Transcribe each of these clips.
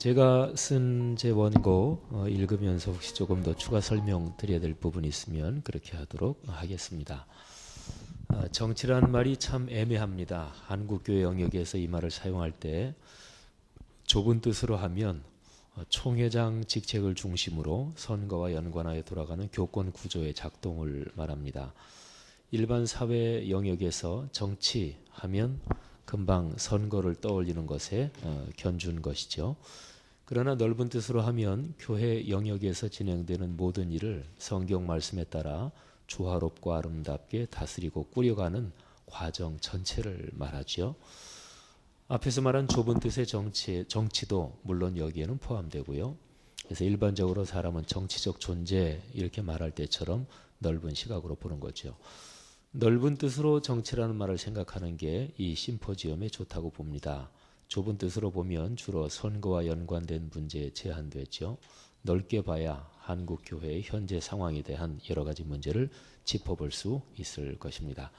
제가 쓴 제 원고 읽으면서 혹시 조금 더 추가 설명 드려야 될 부분이 있으면 그렇게 하도록 하겠습니다. 정치라는 말이 참 애매합니다. 한국교회 영역에서 이 말을 사용할 때 좁은 뜻으로 하면 총회장 직책을 중심으로 선거와 연관하여 돌아가는 교권 구조의 작동을 말합니다. 일반 사회 영역에서 정치하면 금방 선거를 떠올리는 것에 견준 것이죠. 그러나 넓은 뜻으로 하면 교회 영역에서 진행되는 모든 일을 성경 말씀에 따라 조화롭고 아름답게 다스리고 꾸려가는 과정 전체를 말하죠. 앞에서 말한 좁은 뜻의 정치도 물론 여기에는 포함되고요. 그래서 일반적으로 사람은 정치적 존재 이렇게 말할 때처럼 넓은 시각으로 보는 거죠. 넓은 뜻으로 정치라는 말을 생각하는 게 이 심포지엄에 좋다고 봅니다. 좁은 뜻으로 보면 주로 선거와 연관된 문제에 제한되죠. 넓게 봐야 한국 교회의 현재 상황에 대한 여러 가지 문제를 짚어볼 수 있을 것입니다.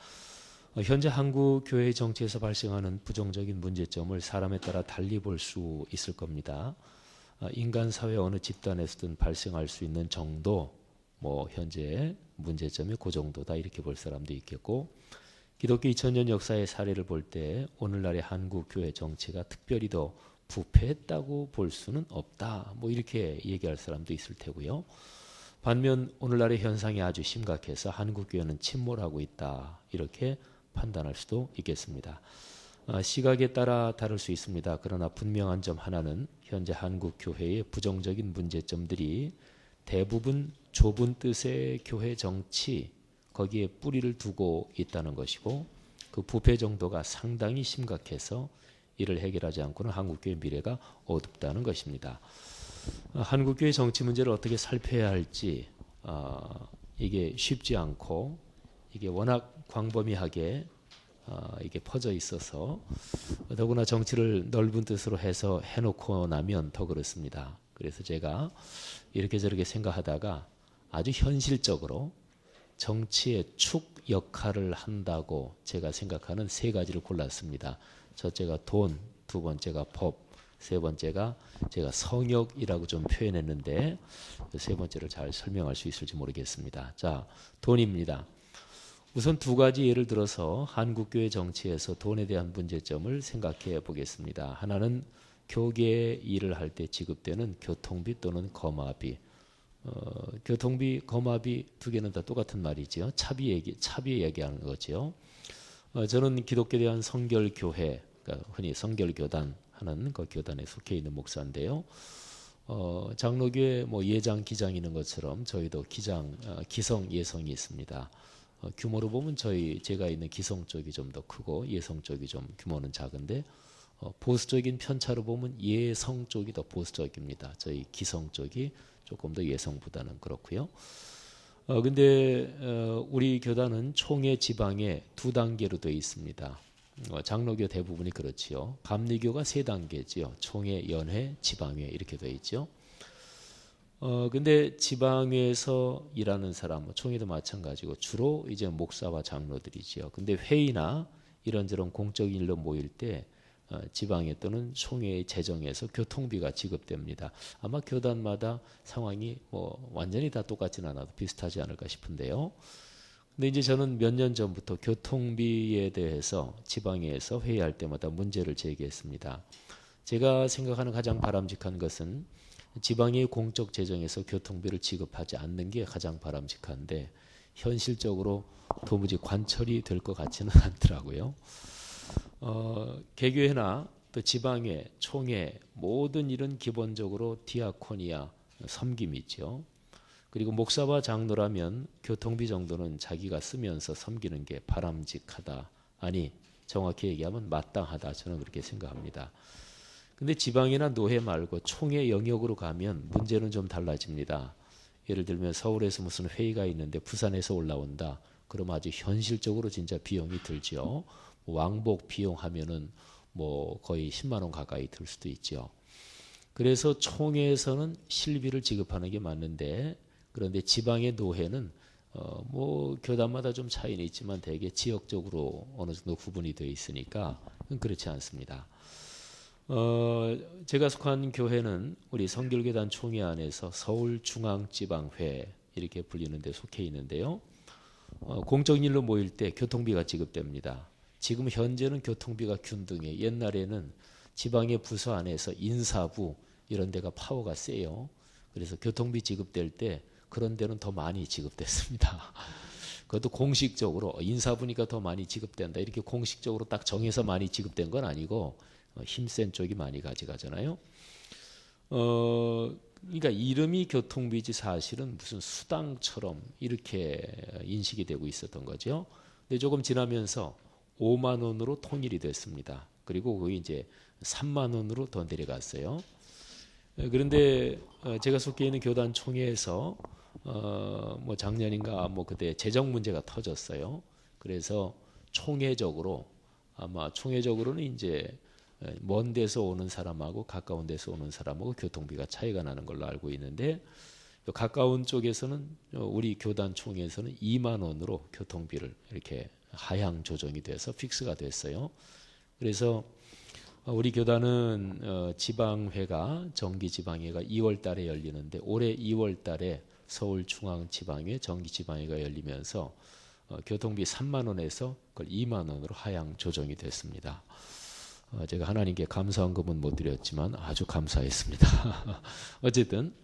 현재 한국 교회의 정치에서 발생하는 부정적인 문제점을 사람에 따라 달리 볼 수 있을 겁니다. 인간 사회 어느 집단에서든 발생할 수 있는 정도, 현재 문제점이 그 정도다 이렇게 볼 사람도 있겠고, 기독교 2000년 역사의 사례를 볼 때 오늘날의 한국 교회 정치가 특별히 더 부패했다고 볼 수는 없다. 이렇게 얘기할 사람도 있을 테고요. 반면 오늘날의 현상이 아주 심각해서 한국 교회는 침몰하고 있다. 이렇게 판단할 수도 있겠습니다. 시각에 따라 다를 수 있습니다. 그러나 분명한 점 하나는 현재 한국 교회의 부정적인 문제점들이 대부분 좁은 뜻의 교회 정치, 거기에 뿌리를 두고 있다는 것이고, 그 부패 정도가 상당히 심각해서 이를 해결하지 않고는 한국교회 미래가 어둡다는 것입니다. 한국교회 정치 문제를 어떻게 살펴야 할지 이게 쉽지 않고, 이게 워낙 광범위하게 이게 퍼져 있어서 더구나 정치를 넓은 뜻으로 해서 해놓고 나면 더 그렇습니다. 그래서 제가 이렇게 저렇게 생각하다가 아주 현실적으로 정치의 축 역할을 한다고 제가 생각하는 세 가지를 골랐습니다. 첫째가 돈, 두 번째가 법, 세 번째가 제가 성역이라고 좀 표현했는데 세 번째를 잘 설명할 수 있을지 모르겠습니다. 자, 돈입니다. 우선 두 가지 예를 들어서 한국교회 정치에서 돈에 대한 문제점을 생각해 보겠습니다. 하나는 교계 일을 할 때 지급되는 교통비 또는 거마비. 교통비, 거마비 두 개는 다 똑같은 말이죠. 차비 얘기하는 거죠. 저는 기독교에 대한 성결교회, 그러니까 흔히 성결교단 하는 그 교단에 속해 있는 목사인데요. 장로교회 예장, 기장 있는 것처럼 저희도 기성, 예성이 있습니다. 규모로 보면 제가 있는 기성 쪽이 좀 더 크고 예성 쪽이 좀 규모는 작은데 보수적인 편차로 보면 예성 쪽이 더 보수적입니다. 저희 기성 쪽이 조금 더 예성보다는 그렇고요. 근데 우리 교단은 총회 지방에 두 단계로 되어 있습니다. 장로교 대부분이 그렇지요. 감리교가 세 단계지요. 총회, 연회, 지방회 이렇게 되어 있죠. 근데 지방회에서 일하는 사람, 총회도 마찬가지고 주로 이제 목사와 장로들이지요. 근데 회의나 이런저런 공적인 일로 모일 때 지방회 또는 총회의 재정에서 교통비가 지급됩니다. 아마 교단마다 상황이 완전히 다 똑같지는 않아도 비슷하지 않을까 싶은데요. 근데 이제 저는 몇 년 전부터 교통비에 대해서 지방회에서 회의할 때마다 문제를 제기했습니다. 제가 생각하는 가장 바람직한 것은 지방의 공적 재정에서 교통비를 지급하지 않는 게 가장 바람직한데 현실적으로 도무지 관철이 될 것 같지는 않더라고요. 개교회나 또 지방회, 총회 모든 일은 기본적으로 디아코니아, 섬김이죠. 그리고 목사와 장로라면 교통비 정도는 자기가 쓰면서 섬기는 게 바람직하다. 아니, 정확히 얘기하면 마땅하다. 저는 그렇게 생각합니다. 근데 지방이나 노회 말고 총회 영역으로 가면 문제는 좀 달라집니다. 예를 들면 서울에서 무슨 회의가 있는데 부산에서 올라온다. 그럼 아주 현실적으로 진짜 비용이 들죠. 왕복 비용 하면은 거의 10만 원 가까이 들 수도 있죠. 그래서 총회에서는 실비를 지급하는 게 맞는데, 그런데 지방의 노회는 교단마다 좀 차이는 있지만 대개 지역적으로 어느 정도 구분이 되어 있으니까 그렇지 않습니다. 제가 속한 교회는 우리 성결교단 총회 안에서 서울중앙지방회 이렇게 불리는 데 속해 있는데요. 공적 일로 모일 때 교통비가 지급됩니다. 지금 현재는 교통비가 균등해. 옛날에는 지방의 부서 안에서 인사부 이런 데가 파워가 세요. 그래서 교통비 지급될 때 그런 데는 더 많이 지급됐습니다. 그것도 공식적으로 인사부니까 더 많이 지급된다 이렇게 공식적으로 딱 정해서 많이 지급된 건 아니고 힘센 쪽이 많이 가져가잖아요. 그러니까 이름이 교통비지 사실은 무슨 수당처럼 이렇게 인식이 되고 있었던 거죠. 근데 조금 지나면서 5만 원으로 통일이 됐습니다. 그리고 거기 이제 3만 원으로 더 내려갔어요. 그런데 제가 속해 있는 교단 총회에서 뭐 작년인가 뭐 그때 재정 문제가 터졌어요. 그래서 총회적으로 아마 총회적으로는 이제 먼 데서 오는 사람하고 가까운 데서 오는 사람하고 교통비가 차이가 나는 걸로 알고 있는데 가까운 쪽에서는 우리 교단 총회에서는 2만 원으로 교통비를 이렇게 하향 조정이 돼서 픽스가 됐어요. 그래서 우리 교단은 지방회가 정기지방회가 2월 달에 열리는데 올해 2월 달에 서울중앙지방회 정기지방회가 열리면서 교통비 3만 원에서 그걸 2만 원으로 하향 조정이 됐습니다. 제가 하나님께 감사헌금은 못 드렸지만 아주 감사했습니다. 어쨌든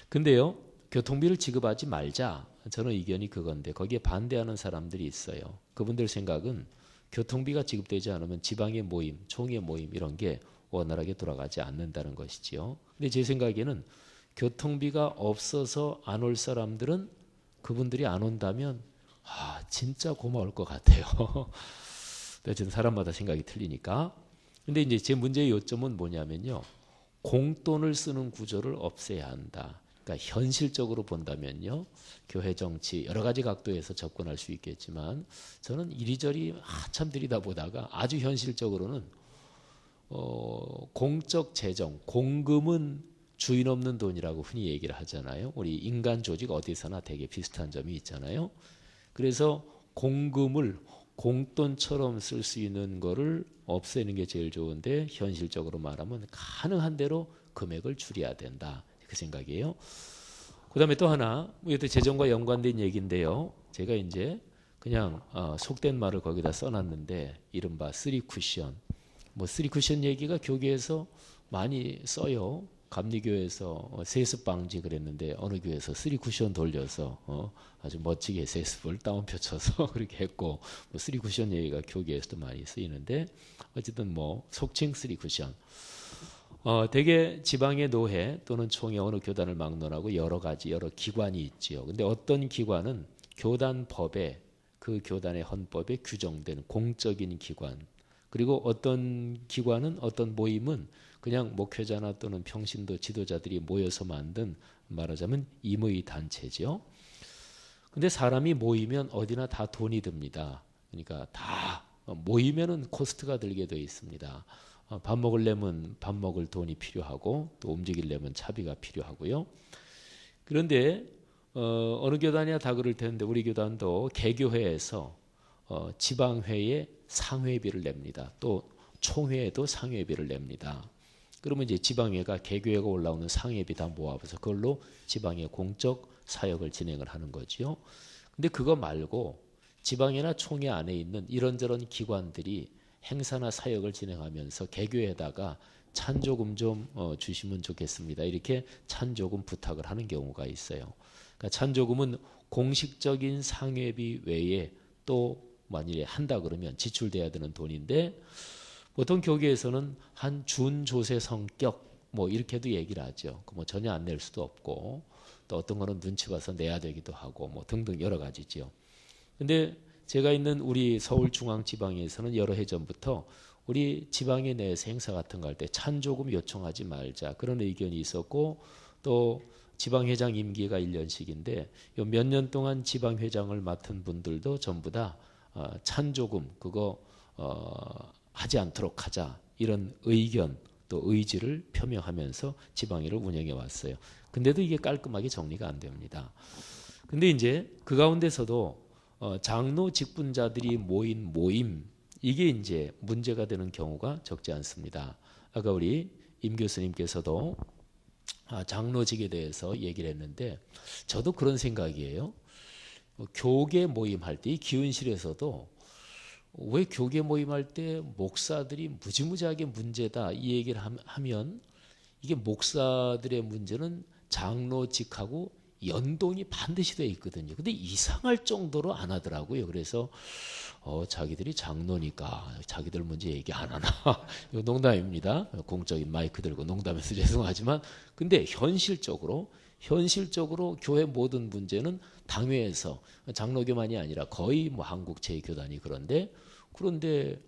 근데요 교통비를 지급하지 말자 저는 의견이 그건데 거기에 반대하는 사람들이 있어요. 그분들 생각은 교통비가 지급되지 않으면 지방의 모임, 총회 모임 이런 게 원활하게 돌아가지 않는다는 것이지요. 근데 제 생각에는 교통비가 없어서 안 올 사람들은 그분들이 안 온다면 진짜 고마울 것 같아요. 어쨌든 사람마다 생각이 틀리니까. 근데 이제 제 문제의 요점은 뭐냐면요. 공돈을 쓰는 구조를 없애야 한다. 그러니까 현실적으로 본다면요. 교회 정치 여러 가지 각도에서 접근할 수 있겠지만 저는 이리저리 한참 들여다보다가 아주 현실적으로는 공적 재정, 공금은 주인 없는 돈이라고 흔히 얘기를 하잖아요. 우리 인간 조직 어디서나 되게 비슷한 점이 있잖아요. 그래서 공금을 공돈처럼 쓸 수 있는 거를 없애는 게 제일 좋은데 현실적으로 말하면 가능한 대로 금액을 줄여야 된다. 그 생각이에요. 그 다음에 또 하나 이것도 재정과 연관된 얘기인데요. 제가 이제 그냥 속된 말을 거기다 써놨는데 이른바 쓰리쿠션. 뭐 쓰리쿠션 얘기가 교계에서 많이 써요. 감리교에서 세습 방지 그랬는데 어느 교회에서 쓰리쿠션 돌려서 아주 멋지게 세습을 따옴표 쳐서 그렇게 했고 뭐 쓰리쿠션 얘기가 교계에서도 많이 쓰이는데 어쨌든 뭐 속칭 쓰리쿠션. 대개 지방의 노회 또는 총회 어느 교단을 막론하고 여러 가지 여러 기관이 있지요. 근데 어떤 기관은 교단법에 그 교단의 헌법에 규정된 공적인 기관 그리고 어떤 기관은 어떤 모임은 그냥 목회자나 또는 평신도 지도자들이 모여서 만든 말하자면 임의 단체죠. 근데 사람이 모이면 어디나 다 돈이 듭니다. 그러니까 다 모이면은 코스트가 들게 되어 있습니다. 밥 먹으려면 밥 먹을 돈이 필요하고 또 움직이려면 차비가 필요하고요. 그런데 어느 교단이나 다 그럴 텐데 우리 교단도 개교회에서 지방회에 상회비를 냅니다. 또 총회에도 상회비를 냅니다. 그러면 이제 지방회가 개교회가 올라오는 상회비 다 모아서 그걸로 지방의 공적 사역을 진행을 하는 거지요. 근데 그거 말고 지방회나 총회 안에 있는 이런저런 기관들이 행사나 사역을 진행하면서 개교에다가 찬조금 좀 주시면 좋겠습니다. 이렇게 찬조금 부탁을 하는 경우가 있어요. 그러니까 찬조금은 공식적인 상회비 외에 또 만일에 한다 그러면 지출돼야 되는 돈인데 보통 교계에서는 한 준조세 성격 뭐 이렇게도 얘기를 하죠. 뭐 전혀 안 낼 수도 없고 또 어떤 거는 눈치 봐서 내야 되기도 하고 뭐 등등 여러 가지죠. 근데 제가 있는 우리 서울중앙지방에서는 여러 해 전부터 우리 지방에 내에서 행사 같은 거 할 때 찬조금 요청하지 말자 그런 의견이 있었고 또 지방회장 임기가 1년씩인데 몇 년 동안 지방회장을 맡은 분들도 전부 다 찬조금 그거 하지 않도록 하자 이런 의견 또 의지를 표명하면서 지방회를 운영해 왔어요. 근데도 이게 깔끔하게 정리가 안 됩니다. 근데 이제 그 가운데서도 장로 직분자들이 모인 모임 이게 이제 문제가 되는 경우가 적지 않습니다. 아까 우리 임 교수님께서도 장로직에 대해서 얘기를 했는데 저도 그런 생각이에요. 교계 모임할 때 이 기운실에서도 왜 교계 모임할 때 목사들이 무지무지하게 문제다 이 얘기를 하면 이게 목사들의 문제는 장로직하고 연동이 반드시 되어 있거든요. 근데 이상할 정도로 안 하더라고요. 그래서 자기들이 장로니까 자기들 문제 얘기 안 하나. 이거 농담입니다. 공적인 마이크 들고 농담해서 죄송하지만 근데 현실적으로 교회 모든 문제는 당회에서 장로교만이 아니라 거의 뭐 한국 제2교단이 그런데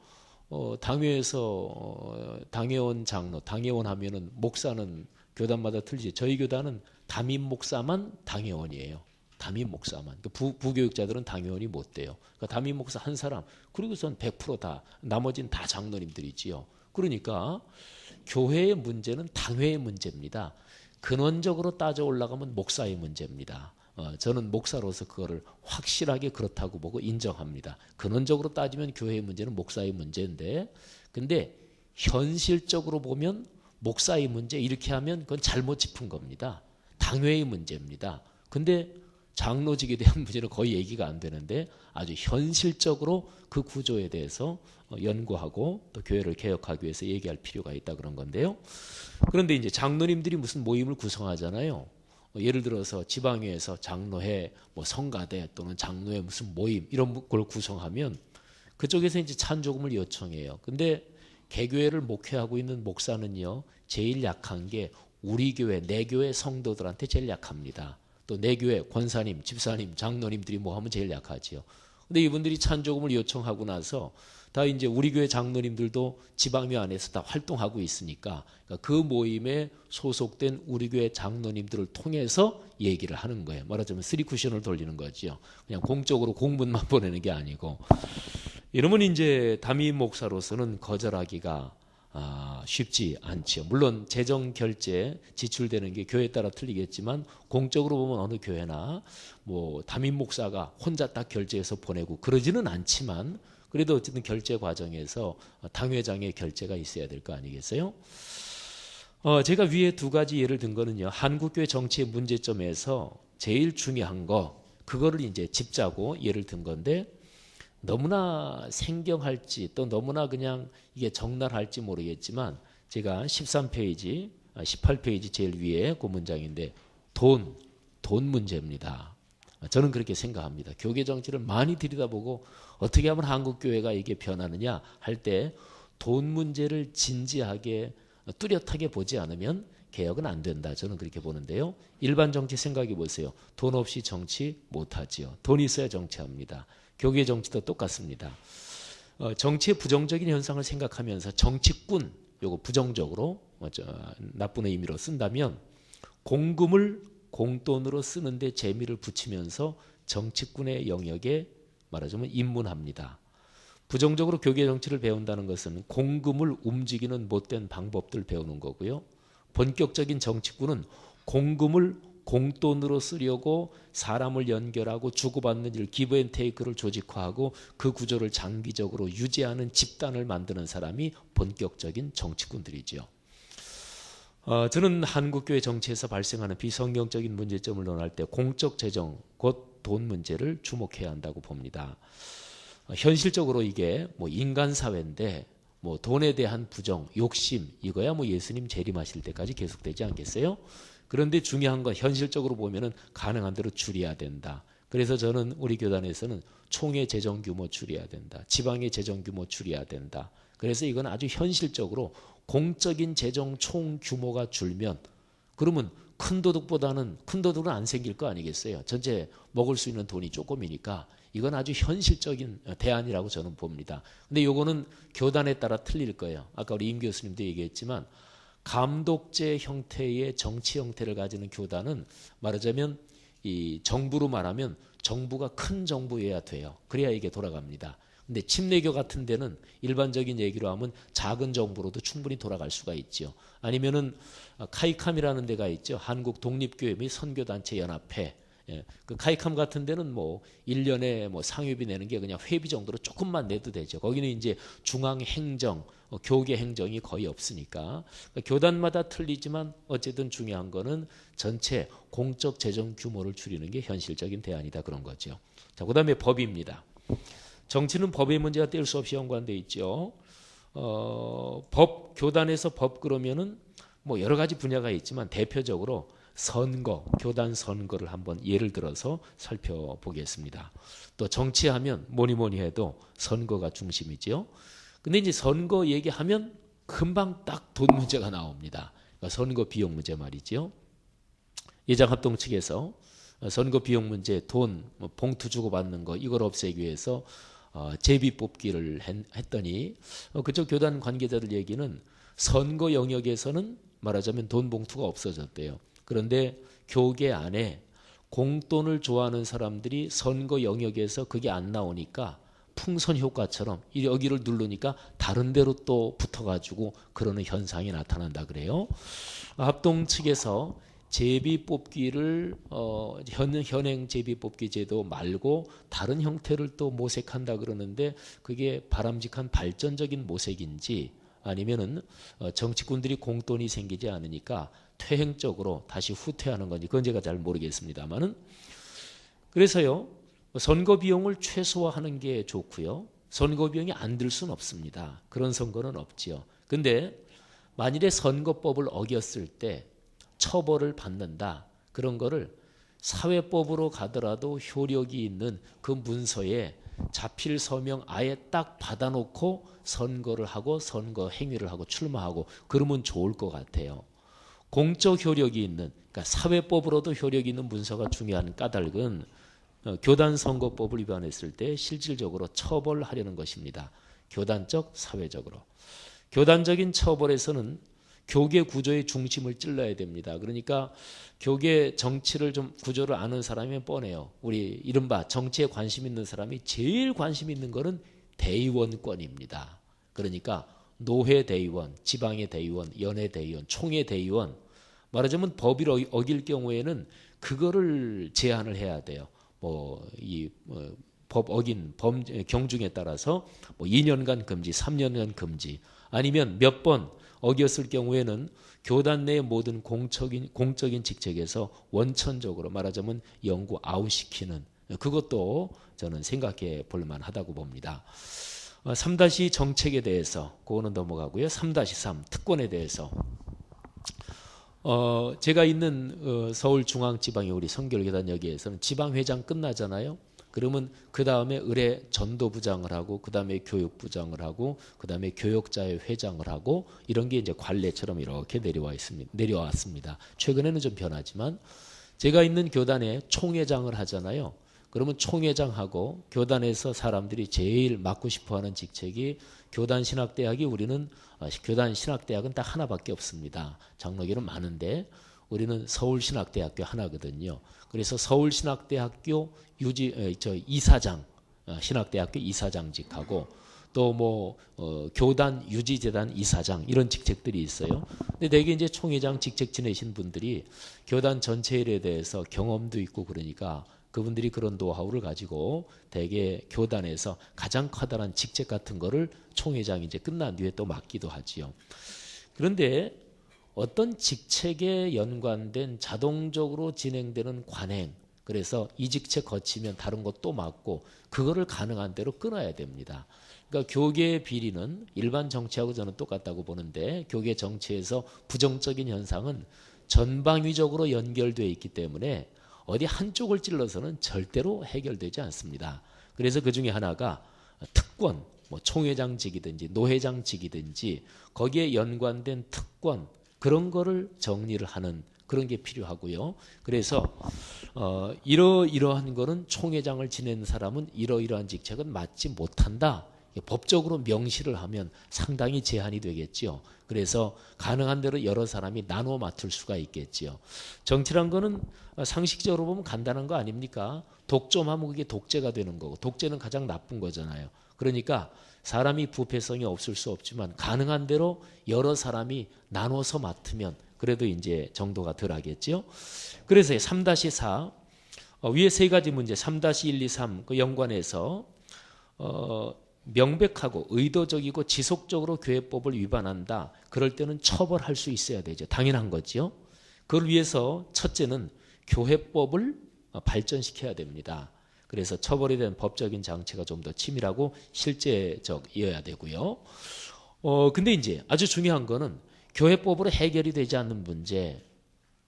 당회에서 당회원 장로, 당회원 하면은 목사는 교단마다 틀리지. 저희 교단은 담임 목사만 당회원이에요. 담임 목사만. 부교육자들은 당회원이 못 돼요. 그러니까 담임 목사 한 사람, 그리고선 100% 나머지는 다 장로님들이지요. 그러니까 교회의 문제는 당회의 문제입니다. 근원적으로 따져 올라가면 목사의 문제입니다. 저는 목사로서 그거를 확실하게 그렇다고 보고 인정합니다. 근원적으로 따지면 교회의 문제는 목사의 문제인데, 근데 현실적으로 보면 목사의 문제 이렇게 하면 그건 잘못 짚은 겁니다. 당회의 문제입니다. 근데 장로직에 대한 문제는 거의 얘기가 안 되는데 아주 현실적으로 그 구조에 대해서 연구하고 또 교회를 개혁하기 위해서 얘기할 필요가 있다 그런 건데요. 그런데 이제 장로님들이 무슨 모임을 구성하잖아요. 예를 들어서 지방회에서 장로회, 뭐 성가대 또는 장로회 무슨 모임 이런 걸 구성하면 그쪽에서 이제 찬조금을 요청해요. 근데 개교회를 목회하고 있는 목사는요, 제일 약한 게 우리 교회, 내 교회 성도들한테 제일 약합니다. 또 내 교회 권사님, 집사님, 장로님들이 뭐 하면 제일 약하지요. 근데 이분들이 찬조금을 요청하고 나서 다 이제 우리 교회 장로님들도 지방회 안에서 다 활동하고 있으니까 그 모임에 소속된 우리 교회 장로님들을 통해서 얘기를 하는 거예요. 말하자면 쓰리 쿠션을 돌리는 거죠. 그냥 공적으로 공문만 보내는 게 아니고. 이러면 이제 담임 목사로서는 거절하기가 쉽지 않죠. 물론 재정 결제 지출되는 게 교회에 따라 틀리겠지만 공적으로 보면 어느 교회나 뭐 담임 목사가 혼자 딱 결제해서 보내고 그러지는 않지만 그래도 어쨌든 결제 과정에서 당회장의 결제가 있어야 될 거 아니겠어요? 제가 위에 두 가지 예를 든 거는요. 한국교회 정치의 문제점에서 제일 중요한 거 그거를 이제 짚자고 예를 든 건데 너무나 생경할지 또 너무나 그냥 이게 적나라할지 모르겠지만 제가 13페이지, 18페이지 제일 위에 그 문장인데 돈 문제입니다. 저는 그렇게 생각합니다. 교계 정치를 많이 들여다보고 어떻게 하면 한국교회가 이게 변하느냐 할 때 돈 문제를 진지하게 뚜렷하게 보지 않으면 개혁은 안 된다. 저는 그렇게 보는데요. 일반 정치 생각해 보세요. 돈 없이 정치 못하지요. 돈이 있어야 정치합니다. 교계 정치도 똑같습니다. 정치의 부정적인 현상을 생각하면서 정치꾼, 요거 부정적으로 나쁜 의미로 쓴다면 공금을 공돈으로 쓰는데 재미를 붙이면서 정치꾼의 영역에 말하자면 입문합니다. 부정적으로 교계 정치를 배운다는 것은 공금을 움직이는 못된 방법들 배우는 거고요. 본격적인 정치꾼은 공금을 공돈으로 쓰려고 사람을 연결하고 주고받는 일, 기브 앤 테이크를 조직화하고 그 구조를 장기적으로 유지하는 집단을 만드는 사람이 본격적인 정치꾼들이죠. 저는 한국교회 정치에서 발생하는 비성경적인 문제점을 논할 때 공적 재정, 곧 돈 문제를 주목해야 한다고 봅니다. 현실적으로 이게 뭐 인간 사회인데 뭐 돈에 대한 부정, 욕심 이거야 뭐 예수님 재림하실 때까지 계속되지 않겠어요? 그런데 중요한 건 현실적으로 보면은 가능한 대로 줄여야 된다. 그래서 저는 우리 교단에서는 총회 재정 규모 줄여야 된다. 지방의 재정 규모 줄여야 된다. 그래서 이건 아주 현실적으로 공적인 재정 총 규모가 줄면 그러면 큰 도둑은 안 생길 거 아니겠어요? 전체 먹을 수 있는 돈이 조금이니까 이건 아주 현실적인 대안이라고 저는 봅니다. 근데 요거는 교단에 따라 틀릴 거예요. 아까 우리 임 교수님도 얘기했지만 감독제 형태의 정치 형태를 가지는 교단은 말하자면 이 정부로 말하면 정부가 큰 정부여야 돼요. 그래야 이게 돌아갑니다. 근데 침례교 같은 데는 일반적인 얘기로 하면 작은 정부로도 충분히 돌아갈 수가 있죠. 아니면은 카이캄이라는 데가 있죠. 한국 독립교회 및 선교단체 연합회. 예. 그 카이캄 같은 데는 뭐 1년에 뭐 상회비 내는 게 그냥 회비 정도로 조금만 내도 되죠. 거기는 이제 중앙 행정, 교계 행정이 거의 없으니까. 그러니까 교단마다 틀리지만 어쨌든 중요한 거는 전체 공적 재정 규모를 줄이는 게 현실적인 대안이다 그런 거죠. 자, 그다음에 법입니다. 정치는 법의 문제가 뗄 수 없이 연관돼 있죠. 법 교단에서 법 그러면은 뭐 여러 가지 분야가 있지만 대표적으로 선거, 교단 선거를 한번 예를 들어서 살펴보겠습니다. 또 정치하면 뭐니 해도 선거가 중심이죠. 근데 이제 선거 얘기하면 금방 딱 돈 문제가 나옵니다. 그러니까 선거 비용 문제 말이죠. 예장합동 측에서 선거 비용 문제, 돈, 봉투 주고 받는 거 이걸 없애기 위해서 제비 뽑기를 했더니 그쪽 교단 관계자들 얘기는 선거 영역에서는 말하자면 돈 봉투가 없어졌대요. 그런데 교계 안에 공돈을 좋아하는 사람들이 선거 영역에서 그게 안 나오니까 풍선 효과처럼 여기를 누르니까 다른 데로 또 붙어가지고 그러는 현상이 나타난다 그래요. 합동 측에서 제비 뽑기를 현행 제비 뽑기 제도 말고 다른 형태를 또 모색한다 그러는데 그게 바람직한 발전적인 모색인지 아니면은 정치꾼들이 공돈이 생기지 않으니까 퇴행적으로 다시 후퇴하는 건지 그건 제가 잘 모르겠습니다만은 그래서요 선거 비용을 최소화하는 게 좋고요 선거 비용이 안 들 수는 없습니다. 그런 선거는 없지요. 근데 만일에 선거법을 어겼을 때 처벌을 받는다 그런 거를 사회법으로 가더라도 효력이 있는 그 문서에 자필 서명 아예 딱 받아놓고 선거를 하고 선거 행위를 하고 출마하고 그러면 좋을 것 같아요. 공적 효력이 있는 그러니까 사회법으로도 효력이 있는 문서가 중요한 까닭은 교단 선거법을 위반했을 때 실질적으로 처벌하려는 것입니다. 교단적 사회적으로. 교단적인 처벌에서는 교계 구조의 중심을 찔러야 됩니다. 그러니까 교계 정치를 좀 구조를 아는 사람이면 뻔해요. 우리 이른바 정치에 관심 있는 사람이 제일 관심 있는 거는 대의원권입니다. 그러니까 노회 대의원, 지방의 대의원, 연회 대의원, 총회 대의원 말하자면 법을 어길 경우에는 그거를 제한을 해야 돼요. 법 어긴 경중에 따라서 2년간 금지, 3년간 금지 아니면 몇 번 어겼을 경우에는 교단 내의 모든 공적인 직책에서 원천적으로 말하자면 영구 아웃시키는 그것도 저는 생각해 볼 만하다고 봅니다. 3- 정책에 대해서 그거는 넘어가고요. 3-3 특권에 대해서 제가 있는 서울중앙지방의 우리 성결교단역에서는 지방회장 끝나잖아요. 그러면 그 다음에 의뢰 전도부장을 하고 그 다음에 교육부장을 하고 그 다음에 교역자회 회장을 하고 이런 게 이제 관례처럼 이렇게 내려왔습니다. 최근에는 좀 변하지만 제가 있는 교단에 총회장을 하잖아요. 그러면 총회장하고 교단에서 사람들이 제일 맡고 싶어하는 직책이 교단신학대학이 우리는 교단신학대학은 딱 하나밖에 없습니다. 장로교는 많은데 우리는 서울신학대학교 하나거든요. 그래서 서울신학대학교 이사장, 신학대학교 이사장직하고 또 교단 유지재단 이사장 이런 직책들이 있어요. 근데 대개 이제 총회장 직책 지내신 분들이 교단 전체 일에 대해서 경험도 있고 그러니까 그분들이 그런 노하우를 가지고 대개 교단에서 가장 커다란 직책 같은 거를 총회장이 이제 끝난 뒤에 또 맡기도 하지요. 그런데 어떤 직책에 연관된 자동적으로 진행되는 관행, 그래서 이 직책 거치면 다른 것 또 맡고 그거를 가능한 대로 끊어야 됩니다. 그러니까 교계 비리는 일반 정치하고 저는 똑같다고 보는데 교계 정치에서 부정적인 현상은 전방위적으로 연결되어 있기 때문에 어디 한쪽을 찔러서는 절대로 해결되지 않습니다. 그래서 그 중에 하나가 특권, 총회장직이든지 노회장직이든지 거기에 연관된 특권 그런 거를 정리를 하는 그런 게 필요하고요. 그래서 이러한 거는 총회장을 지낸 사람은 이러이러한 직책은 맡지 못한다. 법적으로 명시를 하면 상당히 제한이 되겠지요. 그래서 가능한 대로 여러 사람이 나눠 맡을 수가 있겠지요. 정치란 거는 상식적으로 보면 간단한 거 아닙니까? 독점하면 그게 독재가 되는 거고 독재는 가장 나쁜 거잖아요. 그러니까 사람이 부패성이 없을 수 없지만 가능한 대로 여러 사람이 나눠서 맡으면 그래도 이제 정도가 덜 하겠죠. 그래서 3-4 위에 세 가지 문제 3-123 그 연관해서 명백하고 의도적이고 지속적으로 교회법을 위반한다. 그럴 때는 처벌할 수 있어야 되죠. 당연한 거죠. 그걸 위해서 첫째는 교회법을 발전시켜야 됩니다. 그래서 처벌에 대한 법적인 장치가 좀 더 치밀하고 실제적이어야 되고요. 근데 이제 아주 중요한 거는 교회법으로 해결이 되지 않는 문제,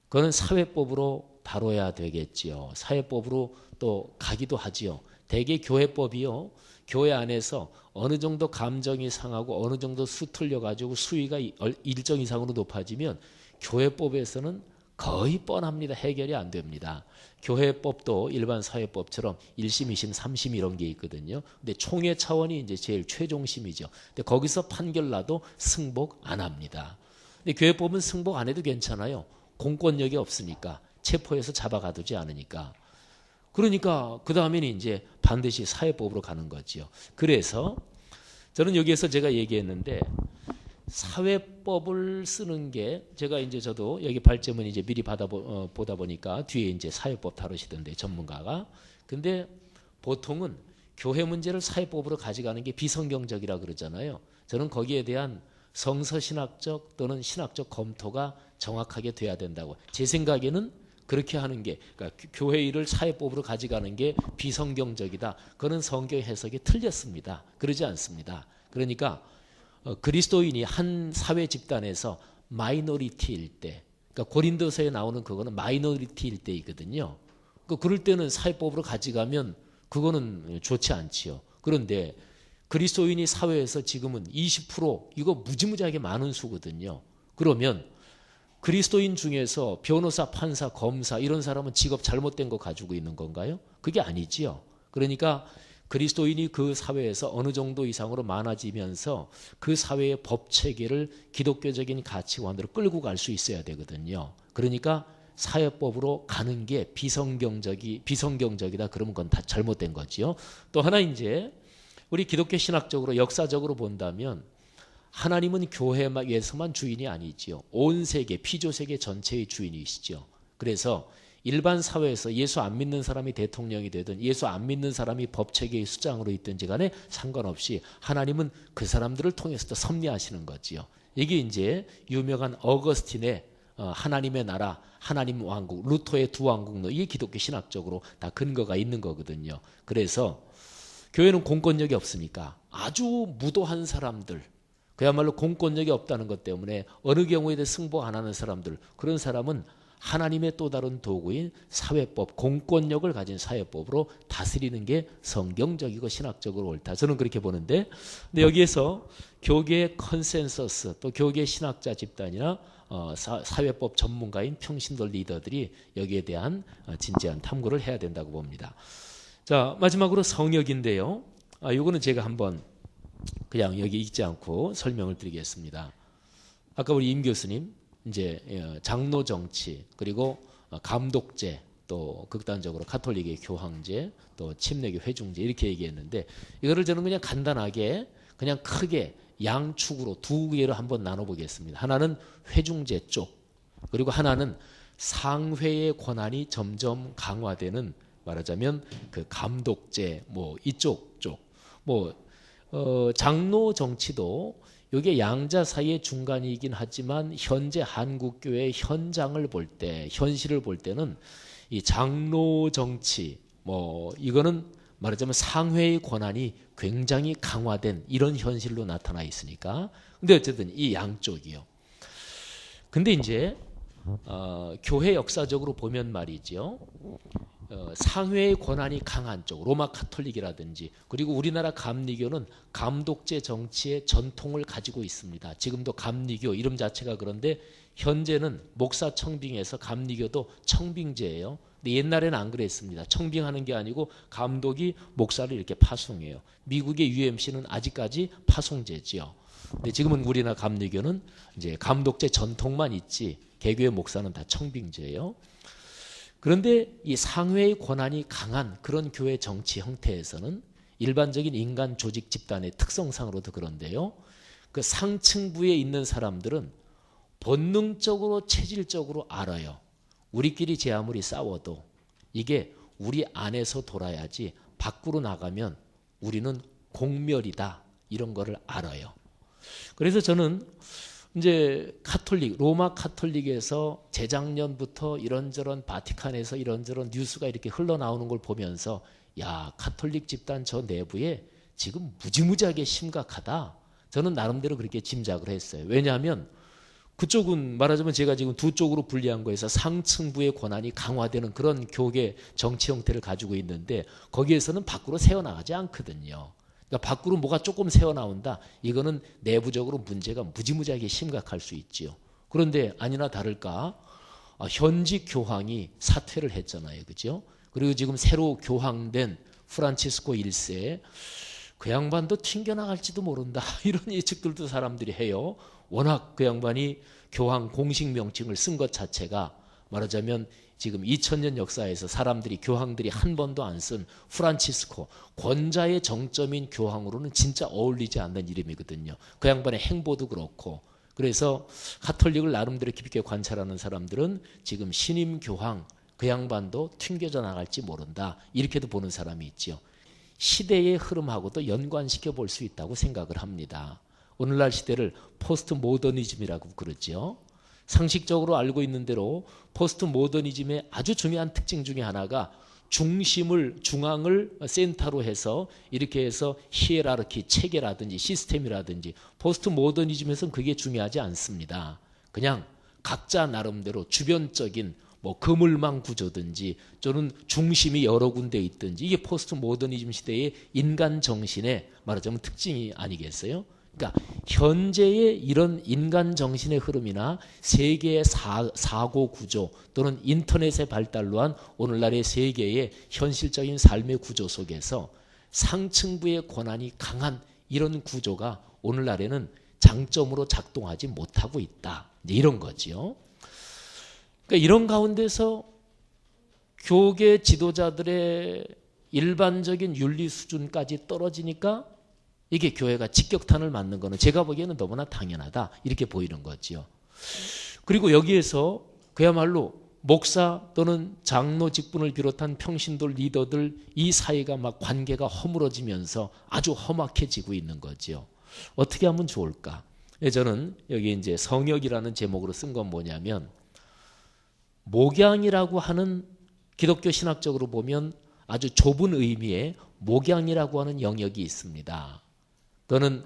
그거는 사회법으로 다뤄야 되겠지요. 사회법으로 또 가기도 하지요. 대개 교회법이요, 교회 안에서 어느 정도 감정이 상하고 어느 정도 수틀려 가지고 수위가 일정 이상으로 높아지면 교회법에서는 거의 뻔합니다. 해결이 안 됩니다. 교회법도 일반 사회법처럼 1심, 2심, 3심 이런 게 있거든요. 근데 총회 차원이 이제 제일 최종심이죠. 근데 거기서 판결 나도 승복 안 합니다. 근데 교회법은 승복 안 해도 괜찮아요. 공권력이 없으니까, 체포해서 잡아가두지 않으니까. 그러니까 그 다음에는 이제 반드시 사회법으로 가는 거지요. 그래서 저는 여기에서 제가 얘기했는데, 사회법을 쓰는 게, 제가 이제 저도 여기 발제문 이제 미리 보다 보니까 뒤에 이제 사회법 다루시던데 전문가가. 근데 보통은 교회 문제를 사회법으로 가져가는 게 비성경적이라 그러잖아요. 저는 거기에 대한 성서신학적 또는 신학적 검토가 정확하게 돼야 된다고. 제 생각에는 그렇게 하는 게, 그러니까 교회 일을 사회법으로 가져가는 게 비성경적이다. 그거는 성경 해석이 틀렸습니다. 그러지 않습니다. 그러니까 그리스도인이 한 사회 집단에서 마이너리티일 때, 그러니까 고린도서에 나오는 그거는 마이너리티일 때이거든요. 그럴 때는 사회법으로 가져가면 그거는 좋지 않지요. 그런데 그리스도인이 사회에서 지금은 20%, 이거 무지무지하게 많은 수거든요. 그러면 그리스도인 중에서 변호사, 판사, 검사 이런 사람은 직업 잘못된 거 가지고 있는 건가요? 그게 아니지요. 그러니까 그리스도인이 그 사회에서 어느 정도 이상으로 많아지면서 그 사회의 법 체계를 기독교적인 가치관으로 끌고 갈 수 있어야 되거든요. 그러니까 사회법으로 가는 게 비성경적이다. 그러면 그건 다 잘못된 거지요. 또 하나 이제 우리 기독교 신학적으로 역사적으로 본다면 하나님은 교회에서만 주인이 아니지요. 온 세계, 피조세계 전체의 주인이시죠. 그래서 일반 사회에서 예수 안 믿는 사람이 대통령이 되든 예수 안 믿는 사람이 법체계의 수장으로 있든지 간에 상관없이 하나님은 그 사람들을 통해서도 섭리하시는 거지요. 이게 이제 유명한 어거스틴의 하나님의 나라, 하나님 왕국, 루터의 두 왕국론, 이게 기독교 신학적으로 다 근거가 있는 거거든요. 그래서 교회는 공권력이 없으니까 아주 무도한 사람들, 그야말로 공권력이 없다는 것 때문에 어느 경우에도 승복 안 하는 사람들, 그런 사람은 하나님의 또 다른 도구인 사회법, 공권력을 가진 사회법으로 다스리는 게 성경적이고 신학적으로 옳다. 저는 그렇게 보는데, 근데 여기에서 교계의 컨센서스, 또 교계 신학자 집단이나 사회법 전문가인 평신도 리더들이 여기에 대한 진지한 탐구를 해야 된다고 봅니다. 자, 마지막으로 성역인데요. 이거는 제가 한번 그냥 여기 읽지 않고 설명을 드리겠습니다. 아까 우리 임 교수님 이제 장로 정치, 그리고 감독제, 또 극단적으로 가톨릭의 교황제, 또 침례교 회중제 이렇게 얘기했는데, 이거를 저는 그냥 간단하게 그냥 크게 양축으로 두 개로 한번 나눠보겠습니다. 하나는 회중제 쪽, 그리고 하나는 상회의 권한이 점점 강화되는, 말하자면 그 감독제 뭐 이쪽 쪽, 장로 정치도 이게 양자 사이의 중간이긴 하지만 현재 한국교회의 현장을 볼 때, 현실을 볼 때는 이 장로 정치 이거는 말하자면 상회의 권한이 굉장히 강화된 이런 현실로 나타나 있으니까. 근데 어쨌든 이 양쪽이요. 근데 이제 교회 역사적으로 보면 말이죠. 상회의 권한이 강한 쪽, 로마 카톨릭이라든지, 그리고 우리나라 감리교는 감독제 정치의 전통을 가지고 있습니다. 지금도 감리교 이름 자체가 그런데 현재는 목사 청빙에서 감리교도 청빙제예요. 근데 옛날에는 안 그랬습니다. 청빙하는 게 아니고 감독이 목사를 이렇게 파송해요. 미국의 UMC는 아직까지 파송제지요. 근데 지금은 우리나라 감리교는 이제 감독제 전통만 있지 개교의 목사는 다 청빙제예요. 그런데 이 상회의 권한이 강한 그런 교회 정치 형태에서는 일반적인 인간 조직 집단의 특성상으로도 그런데요. 그 상층부에 있는 사람들은 본능적으로 체질적으로 알아요. 우리끼리 제 아무리 싸워도 이게 우리 안에서 돌아야지 밖으로 나가면 우리는 공멸이다. 이런 거를 알아요. 그래서 저는 이제 카톨릭, 로마 카톨릭에서 재작년부터 이런저런 바티칸에서 이런저런 뉴스가 이렇게 흘러나오는 걸 보면서 야, 카톨릭 집단 저 내부에 지금 무지무지하게 심각하다. 저는 나름대로 그렇게 짐작을 했어요. 왜냐하면 그쪽은 말하자면 제가 지금 두 쪽으로 분리한 거에서 상층부의 권한이 강화되는 그런 교계 정치 형태를 가지고 있는데 거기에서는 밖으로 새어나가지 않거든요. 그러니까 밖으로 뭐가 조금 새어나온다. 이거는 내부적으로 문제가 무지무지하게 심각할 수 있지요. 그런데 아니나 다를까 현직 교황이 사퇴를 했잖아요. 그죠? 그리고 지금 새로 교황된 프란치스코 1세 그 양반도 튕겨나갈지도 모른다. 이런 예측들도 사람들이 해요. 워낙 그 양반이 교황 공식 명칭을 쓴 것 자체가 말하자면 지금 2000년 역사에서 사람들이 교황들이 한 번도 안 쓴 프란치스코 권자의 정점인 교황으로는 진짜 어울리지 않는 이름이거든요. 그 양반의 행보도 그렇고 그래서 가톨릭을 나름대로 깊게 관찰하는 사람들은 지금 신임 교황 그 양반도 튕겨져 나갈지 모른다. 이렇게도 보는 사람이 있죠. 시대의 흐름하고도 연관시켜 볼 수 있다고 생각을 합니다. 오늘날 시대를 포스트 모더니즘이라고 그러죠. 상식적으로 알고 있는 대로 포스트 모더니즘의 아주 중요한 특징 중에 하나가 중앙을 센터로 해서 이렇게 해서 히에라르키, 체계라든지 시스템이라든지 포스트 모더니즘에서는 그게 중요하지 않습니다. 그냥 각자 나름대로 주변적인 뭐 그물망 구조든지 또는 중심이 여러 군데 있든지 이게 포스트 모더니즘 시대의 인간 정신의 말하자면 특징이 아니겠어요? 그러니까 현재의 이런 인간 정신의 흐름이나 세계의 사고 구조 또는 인터넷의 발달로 한 오늘날의 세계의 현실적인 삶의 구조 속에서 상층부의 권한이 강한 이런 구조가 오늘날에는 장점으로 작동하지 못하고 있다. 이런 거지요. 그러니까 이런 가운데서 교계 지도자들의 일반적인 윤리 수준까지 떨어지니까 이게 교회가 직격탄을 맞는 거는 제가 보기에는 너무나 당연하다 이렇게 보이는 거죠. 그리고 여기에서 그야말로 목사 또는 장로 직분을 비롯한 평신도 리더들 이 사이가 막 관계가 허물어지면서 아주 험악해지고 있는 거죠. 어떻게 하면 좋을까? 저는 여기 이제 성역이라는 제목으로 쓴 건 뭐냐면 목양이라고 하는 기독교 신학적으로 보면 아주 좁은 의미의 목양이라고 하는 영역이 있습니다. 그거는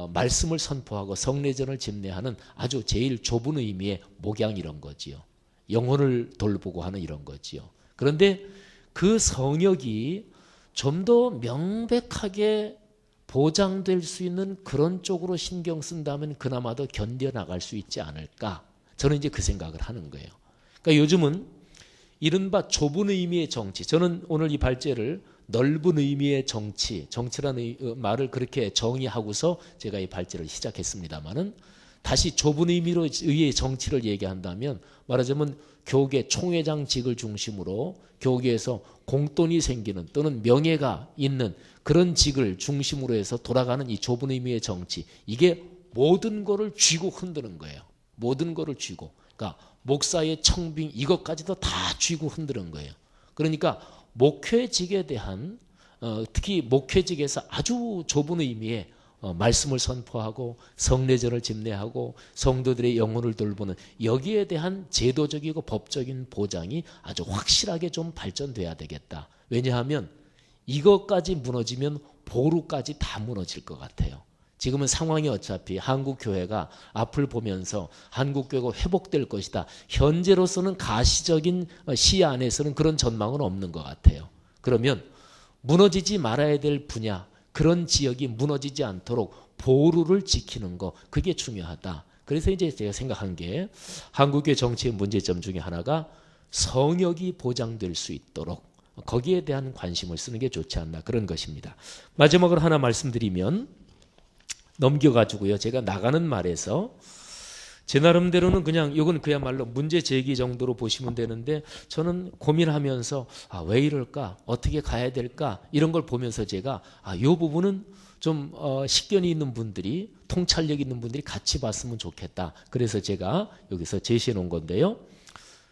말씀을 선포하고 성례전을 집례하는 아주 제일 좁은 의미의 목양 이런 거지요. 영혼을 돌보고 하는 이런 거지요. 그런데 그 성역이 좀 더 명백하게 보장될 수 있는 그런 쪽으로 신경 쓴다면 그나마 더 견뎌나갈 수 있지 않을까. 저는 이제 그 생각을 하는 거예요. 그러니까 요즘은 이른바 좁은 의미의 정치, 저는 오늘 이 발제를 넓은 의미의 정치라는 말을 그렇게 정의하고서 제가 이 발제를 시작했습니다마는 다시 좁은 의미의 정치를 얘기한다면 말하자면 교계 총회장직을 중심으로 교계에서 공돈이 생기는 또는 명예가 있는 그런 직을 중심으로 해서 돌아가는 이 좁은 의미의 정치, 이게 모든 거를 쥐고 흔드는 거예요. 모든 거를 쥐고. 그러니까 목사의 청빙 이것까지도 다 쥐고 흔드는 거예요. 그러니까 목회직에 대한 특히 목회직에서 아주 좁은 의미의 말씀을 선포하고 성례전을 집례하고 성도들의 영혼을 돌보는 여기에 대한 제도적이고 법적인 보장이 아주 확실하게 좀 발전돼야 되겠다. 왜냐하면 이것까지 무너지면 보루까지 다 무너질 것 같아요. 지금은 상황이 어차피 한국 교회가 앞을 보면서 한국 교회가 회복될 것이다. 현재로서는 가시적인 시야 안에서는 그런 전망은 없는 것 같아요. 그러면 무너지지 말아야 될 분야, 그런 지역이 무너지지 않도록 보루를 지키는 거, 그게 중요하다. 그래서 이제 제가 생각한 게 한국교회 정치의 문제점 중에 하나가 성역이 보장될 수 있도록 거기에 대한 관심을 쓰는 게 좋지 않나 그런 것입니다. 마지막으로 하나 말씀드리면 넘겨가지고요. 제가 나가는 말에서 제 나름대로는 그냥 이건 그야말로 문제 제기 정도로 보시면 되는데 저는 고민하면서 왜 이럴까? 어떻게 가야 될까? 이런 걸 보면서 제가 이 부분은 좀 식견이 있는 분들이 통찰력 있는 분들이 같이 봤으면 좋겠다. 그래서 제가 여기서 제시해 놓은 건데요.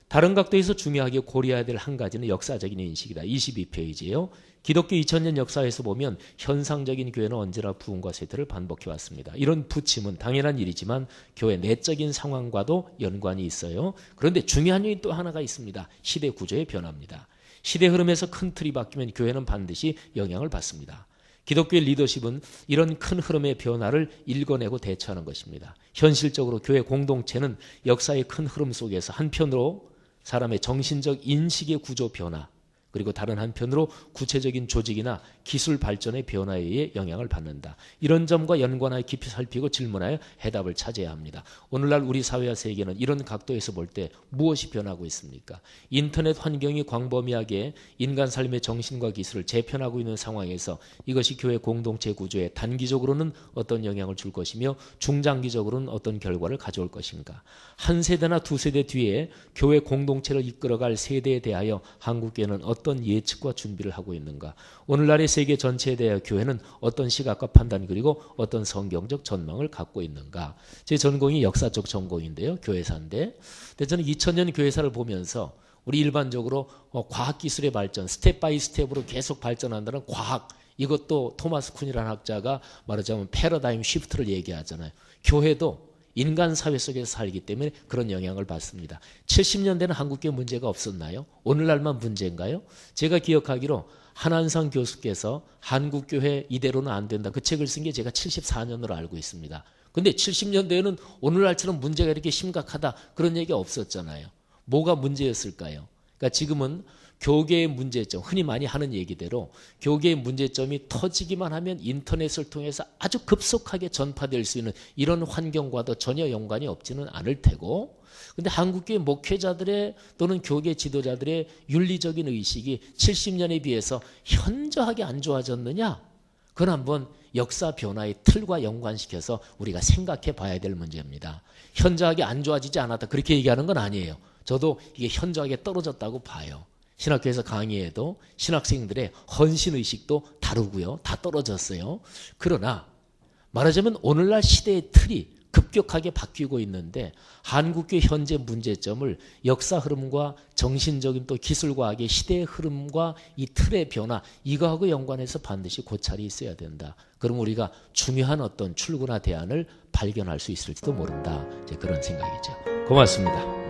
다른 각도에서 중요하게 고려해야 될 한 가지는 역사적인 인식이다. 22페이지예요. 기독교 2000년 역사에서 보면 현상적인 교회는 언제나 부흥과 쇠퇴를 반복해 왔습니다. 이런 부침은 당연한 일이지만 교회 내적인 상황과도 연관이 있어요. 그런데 중요한 요인 또 하나가 있습니다. 시대 구조의 변화입니다. 시대 흐름에서 큰 틀이 바뀌면 교회는 반드시 영향을 받습니다. 기독교의 리더십은 이런 큰 흐름의 변화를 읽어내고 대처하는 것입니다. 현실적으로 교회 공동체는 역사의 큰 흐름 속에서 한편으로 사람의 정신적 인식의 구조 변화, 그리고 다른 한편으로 구체적인 조직이나 기술 발전의 변화에 의해 영향을 받는다. 이런 점과 연관하여 깊이 살피고 질문하여 해답을 찾아야 합니다. 오늘날 우리 사회와 세계는 이런 각도에서 볼 때 무엇이 변하고 있습니까? 인터넷 환경이 광범위하게 인간 삶의 정신과 기술을 재편하고 있는 상황에서 이것이 교회 공동체 구조에 단기적으로는 어떤 영향을 줄 것이며 중장기적으로는 어떤 결과를 가져올 것인가? 한 세대나 두 세대 뒤에 교회 공동체를 이끌어갈 세대에 대하여 한국교회는 어떤 예측과 준비를 하고 있는가? 오늘날의 세계 전체에 대하여 교회는 어떤 시각과 판단 그리고 어떤 성경적 전망을 갖고 있는가? 제 전공이 역사적 전공인데요. 교회사인데. 근데 저는 2000년 교회사를 보면서 우리 일반적으로 과학기술의 발전, 스텝 바이 스텝으로 계속 발전한다는 과학, 이것도 토마스 쿤이라는 학자가 말하자면 패러다임 시프트를 얘기하잖아요. 교회도 인간 사회 속에서 살기 때문에 그런 영향을 받습니다. 70년대는 한국교회 문제가 없었나요? 오늘날만 문제인가요? 제가 기억하기로 한한상 교수께서 한국교회 이대로는 안 된다. 그 책을 쓴 게 제가 74년으로 알고 있습니다. 근데 70년대에는 오늘날처럼 문제가 이렇게 심각하다. 그런 얘기가 없었잖아요. 뭐가 문제였을까요? 그러니까 지금은 교계의 문제점, 흔히 많이 하는 얘기대로 교계의 문제점이 터지기만 하면 인터넷을 통해서 아주 급속하게 전파될 수 있는 이런 환경과도 전혀 연관이 없지는 않을 테고, 근데 한국교회 목회자들의 또는 교계 지도자들의 윤리적인 의식이 70년에 비해서 현저하게 안 좋아졌느냐? 그건 한번 역사 변화의 틀과 연관시켜서 우리가 생각해 봐야 될 문제입니다. 현저하게 안 좋아지지 않았다 그렇게 얘기하는 건 아니에요. 저도 이게 현저하게 떨어졌다고 봐요. 신학교에서 강의해도 신학생들의 헌신의식도 다르고요. 다 떨어졌어요. 그러나 말하자면 오늘날 시대의 틀이 급격하게 바뀌고 있는데 한국교회 현재 문제점을 역사 흐름과 정신적인 또 기술과학의 시대의 흐름과 이 틀의 변화, 이거하고 연관해서 반드시 고찰이 있어야 된다. 그럼 우리가 중요한 어떤 출구나 대안을 발견할 수 있을지도 모른다. 이제 그런 생각이죠. 고맙습니다.